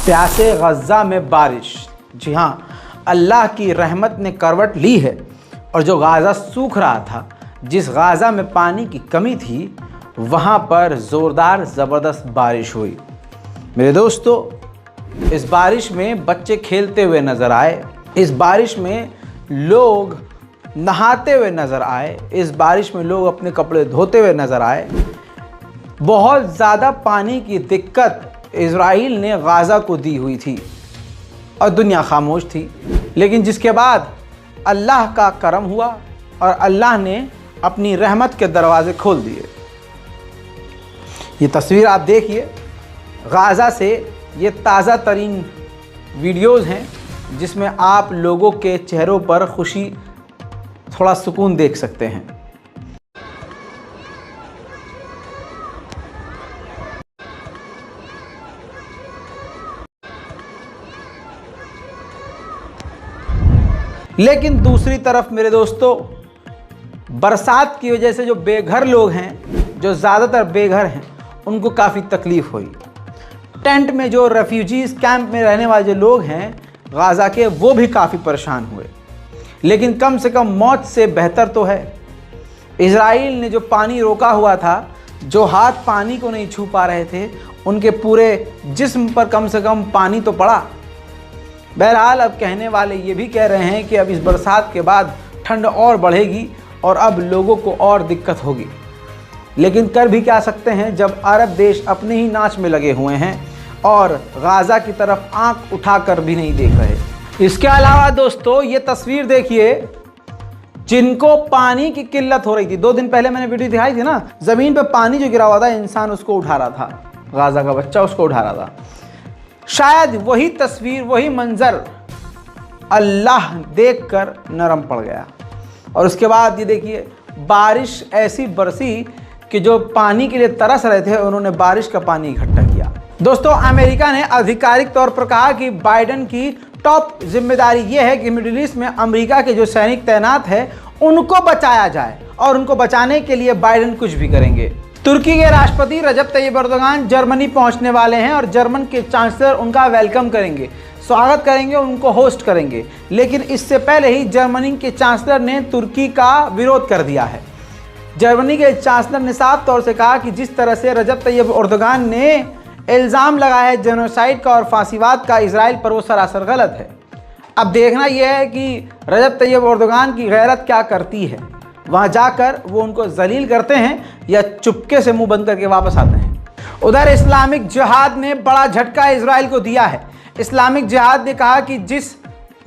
प्यासे गज़ा में बारिश। जी हाँ, अल्लाह की रहमत ने करवट ली है और जो गाज़ा सूख रहा था, जिस गाज़ा में पानी की कमी थी, वहाँ पर ज़ोरदार ज़बरदस्त बारिश हुई। मेरे दोस्तों, इस बारिश में बच्चे खेलते हुए नज़र आए, इस बारिश में लोग नहाते हुए नज़र आए, इस बारिश में लोग अपने कपड़े धोते हुए नज़र आए। बहुत ज़्यादा पानी की दिक्कत इज़राइल ने गाज़ा को दी हुई थी और दुनिया खामोश थी। लेकिन जिसके बाद अल्लाह का करम हुआ और अल्लाह ने अपनी रहमत के दरवाज़े खोल दिए। ये तस्वीर आप देखिए, गाज़ा से ये ताज़ा तरीन वीडियोज़ हैं जिसमें आप लोगों के चेहरों पर खुशी, थोड़ा सुकून देख सकते हैं। लेकिन दूसरी तरफ मेरे दोस्तों, बरसात की वजह से जो बेघर लोग हैं, जो ज़्यादातर बेघर हैं, उनको काफ़ी तकलीफ़ हुई। टेंट में जो रेफ्यूजीज़ कैंप में रहने वाले जो लोग हैं गाज़ा के, वो भी काफ़ी परेशान हुए। लेकिन कम से कम मौत से बेहतर तो है। इज़राइल ने जो पानी रोका हुआ था, जो हाथ पानी को नहीं छू पा रहे थे, उनके पूरे जिस्म पर कम से कम पानी तो पड़ा। बहरहाल अब कहने वाले ये भी कह रहे हैं कि अब इस बरसात के बाद ठंड और बढ़ेगी और अब लोगों को और दिक्कत होगी। लेकिन कर भी क्या सकते हैं जब अरब देश अपने ही नाच में लगे हुए हैं और गाज़ा की तरफ आंख उठाकर भी नहीं देख रहे। इसके अलावा दोस्तों, ये तस्वीर देखिए, जिनको पानी की किल्लत हो रही थी। 2 दिन पहले मैंने वीडियो दिखाई थी ना, ज़मीन पर पानी जो गिरा हुआ था, इंसान उसको उठा रहा था, गाज़ा का बच्चा उसको उठा रहा था। शायद वही तस्वीर, वही मंजर अल्लाह देखकर नरम पड़ गया। और उसके बाद ये देखिए, बारिश ऐसी बरसी कि जो पानी के लिए तरस रहे थे, उन्होंने बारिश का पानी इकट्ठा किया। दोस्तों, अमेरिका ने आधिकारिक तौर पर कहा कि बाइडेन की टॉप जिम्मेदारी ये है कि मिडिल ईस्ट में अमेरिका के जो सैनिक तैनात है, उनको बचाया जाए और उनको बचाने के लिए बाइडेन कुछ भी करेंगे। तुर्की के राष्ट्रपति रजब तैयब एर्दोगान जर्मनी पहुंचने वाले हैं और जर्मन के चांसलर उनका वेलकम करेंगे, स्वागत करेंगे, उनको होस्ट करेंगे। लेकिन इससे पहले ही जर्मनी के चांसलर ने तुर्की का विरोध कर दिया है। जर्मनी के चांसलर ने साफ तौर से कहा कि जिस तरह से रजब तैयब एर्दोगान ने इल्ज़ाम लगाया है जेनोसाइड का और फांसीवाद का इजराइल पर, वो सरासर गलत है। अब देखना यह है कि रजब तैयब एर्दोगान की गैरत क्या करती है। वहाँ जाकर वो उनको जलील करते हैं या चुपके से मुंह बंद करके वापस आते हैं। उधर इस्लामिक जिहाद ने बड़ा झटका इजराइल को दिया है। इस्लामिक जिहाद ने कहा कि जिस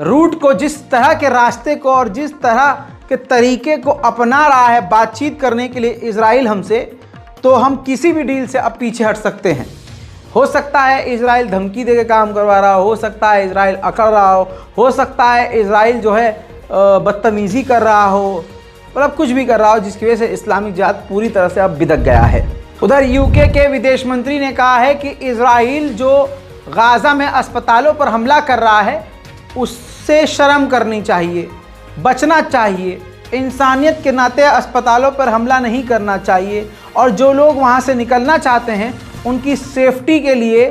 रूट को, जिस तरह के रास्ते को और जिस तरह के तरीके को अपना रहा है बातचीत करने के लिए इजराइल हमसे, तो हम किसी भी डील से अब पीछे हट सकते हैं। हो सकता है इजराइल धमकी दे के काम करवा रहा हो सकता है इजराइल अकड़ रहा हो सकता है इजराइल जो है बदतमीज़ी कर रहा हो, मतलब कुछ भी कर रहा हो, जिसकी वजह से इस्लामिक जिहाद पूरी तरह से अब बिदक गया है। उधर यूके के विदेश मंत्री ने कहा है कि इजराइल जो गाज़ा में अस्पतालों पर हमला कर रहा है, उससे शर्म करनी चाहिए, बचना चाहिए। इंसानियत के नाते अस्पतालों पर हमला नहीं करना चाहिए और जो लोग वहाँ से निकलना चाहते हैं, उनकी सेफ्टी के लिए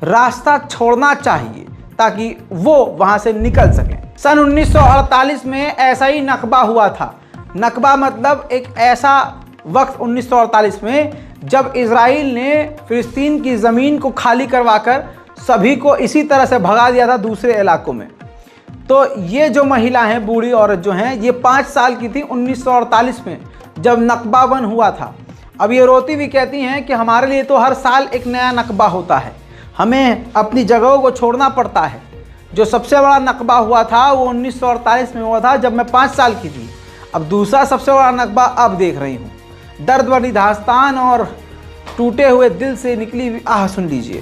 रास्ता छोड़ना चाहिए ताकि वो वहाँ से निकल सकें। सन 1948 में ऐसा ही नकबा हुआ था। नकबा मतलब एक ऐसा वक्त 1948 में जब इजराइल ने फ़िलिस्तीन की ज़मीन को खाली करवाकर सभी को इसी तरह से भगा दिया था दूसरे इलाकों में। तो ये जो महिला हैं, बूढ़ी औरत जो हैं, ये 5 साल की थी 1948 में जब नकबा बन हुआ था। अब ये रोती भी कहती हैं कि हमारे लिए तो हर साल एक नया नकबा होता है, हमें अपनी जगहों को छोड़ना पड़ता है। जो सबसे बड़ा नकबा हुआ था वो 1948 में हुआ था जब मैं 5 साल की थी। अब दूसरा सबसे बड़ा नकबा अब देख रही हूँ। दर्द भरी दास्तान और टूटे हुए दिल से निकली आह सुन लीजिए।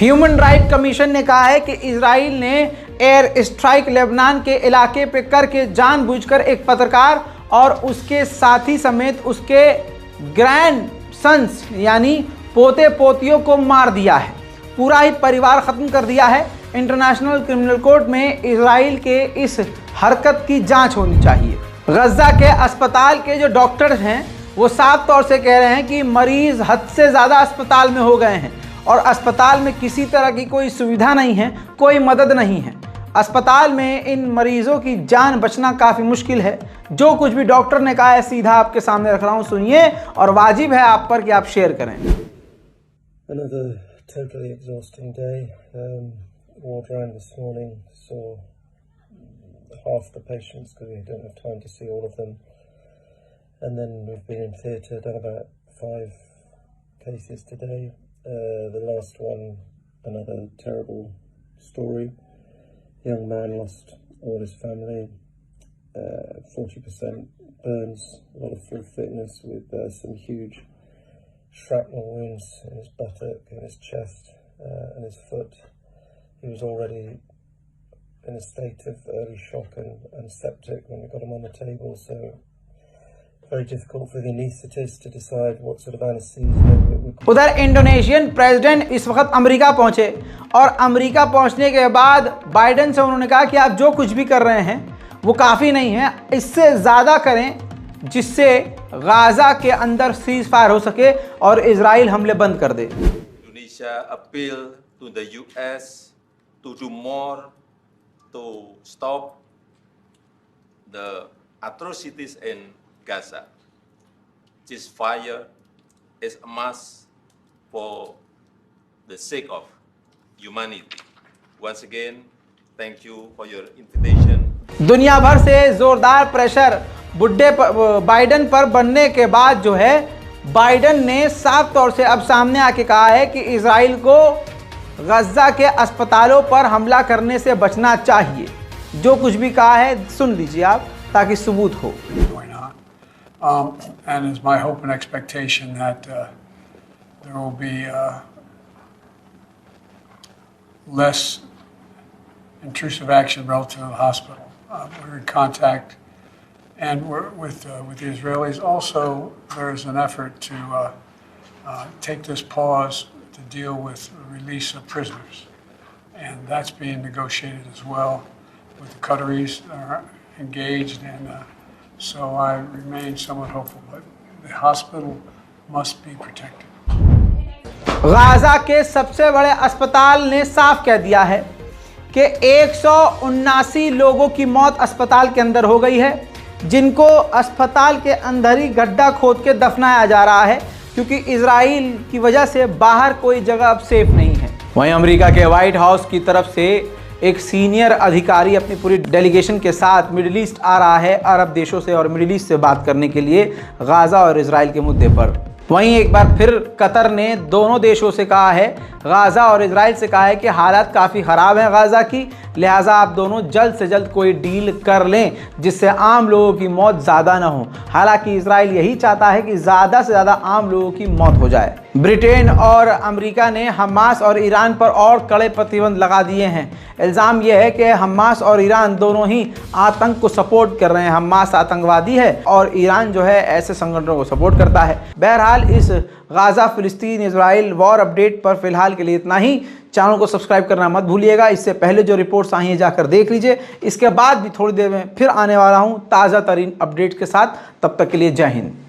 ह्यूमन राइट कमीशन ने कहा है कि इजराइल ने एयर स्ट्राइक लेबनान के इलाके पे करके जानबूझकर एक पत्रकार और उसके साथी समेत उसके ग्रैंड सन्स यानी पोते पोतियों को मार दिया है। पूरा ही परिवार ख़त्म कर दिया है। इंटरनेशनल क्रिमिनल कोर्ट में इजराइल के इस हरकत की जांच होनी चाहिए। गज़ा के अस्पताल के जो डॉक्टर्स हैं वो साफ तौर से कह रहे हैं कि मरीज़ हद से ज़्यादा अस्पताल में हो गए हैं और अस्पताल में किसी तरह की कोई सुविधा नहीं है, कोई मदद नहीं है। अस्पताल में इन मरीज़ों की जान बचना काफ़ी मुश्किल है। जो कुछ भी डॉक्टर ने कहा है सीधा आपके सामने रख रहा हूँ, सुनिए और वाजिब है आप पर कि आप शेयर करें। Another totally exhausting day. Ward round this morning, saw half the patients because we don't have time to see all of them. And then we've been in theatre, done about 5 cases today. The last one, another terrible story. Young man lost all his family, 40% burns, a lot of full fitness with some huge shrapnel wounds in his buttock, in his chest and his foot. He was already in a state of early shock and septic when we got him on the table, so very difficult for the anaesthetist to decide what sort of anesthesia. उधर Indonesian president इस वक्त America पहुंचे और America पहुंचने के बाद Biden से उन्होंने कहा कि आप जो कुछ भी कर रहे हैं वो काफ़ी नहीं है, इससे ज़्यादा करें जिससे गाज़ा के अंदर सीज फायर हो सके और इजराइल हमले बंद कर दे। Indonesia appeal to the US to do more to stop the atrocities in Gaza. Ceasefire is a must for the sake of humanity. Once again, thank you for your invitation. दुनिया भर से जोरदार pressure बुड्ढे Biden पर बनने के बाद जो है बाइडेन ने साफ तौर से अब सामने आके कहा है कि इजराइल को गज़ा के अस्पतालों पर हमला करने से बचना चाहिए। जो कुछ भी कहा है सुन लीजिए आप ताकि सबूत हो। And it's my hope and expectation that there will be less intrusive action relative to the hospital. We're in contact, and we're with the Israelis. Also, there is an effort to take this pause to deal with the release of prisoners, and that's being negotiated as well with the Qataris are engaged, and so I remain somewhat hopeful. But the hospital must be protected. Gaza के सबसे बड़े अस्पताल ने साफ कह दिया है कि 179 लोगों की मौत अस्पताल के अंदर हो गई है, जिनको अस्पताल के अंदर ही गड्ढा खोद के दफनाया जा रहा है क्योंकि इजराइल की वजह से बाहर कोई जगह अब सेफ नहीं है। वहीं अमेरिका के व्हाइट हाउस की तरफ से एक सीनियर अधिकारी अपनी पूरी डेलीगेशन के साथ मिडिल ईस्ट आ रहा है, अरब देशों से और मिडिल ईस्ट से बात करने के लिए गाज़ा और इजराइल के मुद्दे पर। वहीं एक बार फिर कतर ने दोनों देशों से कहा है, गाज़ा और इजराइल से कहा है कि हालात काफ़ी ख़राब हैं गाज़ा की, लिहाजा आप दोनों जल्द से जल्द कोई डील कर लें जिससे आम लोगों की मौत ज़्यादा ना हो। हालांकि इजराइल यही चाहता है कि ज़्यादा से ज़्यादा आम लोगों की मौत हो जाए। ब्रिटेन और अमेरिका ने हमास और ईरान पर और कड़े प्रतिबंध लगा दिए हैं। इल्ज़ाम यह है कि हमास और ईरान दोनों ही आतंक को सपोर्ट कर रहे हैं। हमास आतंकवादी है और ईरान जो है ऐसे संगठनों को सपोर्ट करता है। बहरहाल इस गाज़ा फिलिस्तीन इजराइल वॉर अपडेट पर फिलहाल के लिए इतना ही। चैनल को सब्सक्राइब करना मत भूलिएगा। इससे पहले जो रिपोर्ट्स आई हैं जाकर देख लीजिए। इसके बाद भी थोड़ी देर में फिर आने वाला हूँ ताज़ा तरीन अपडेट के साथ। तब तक के लिए जय हिंद।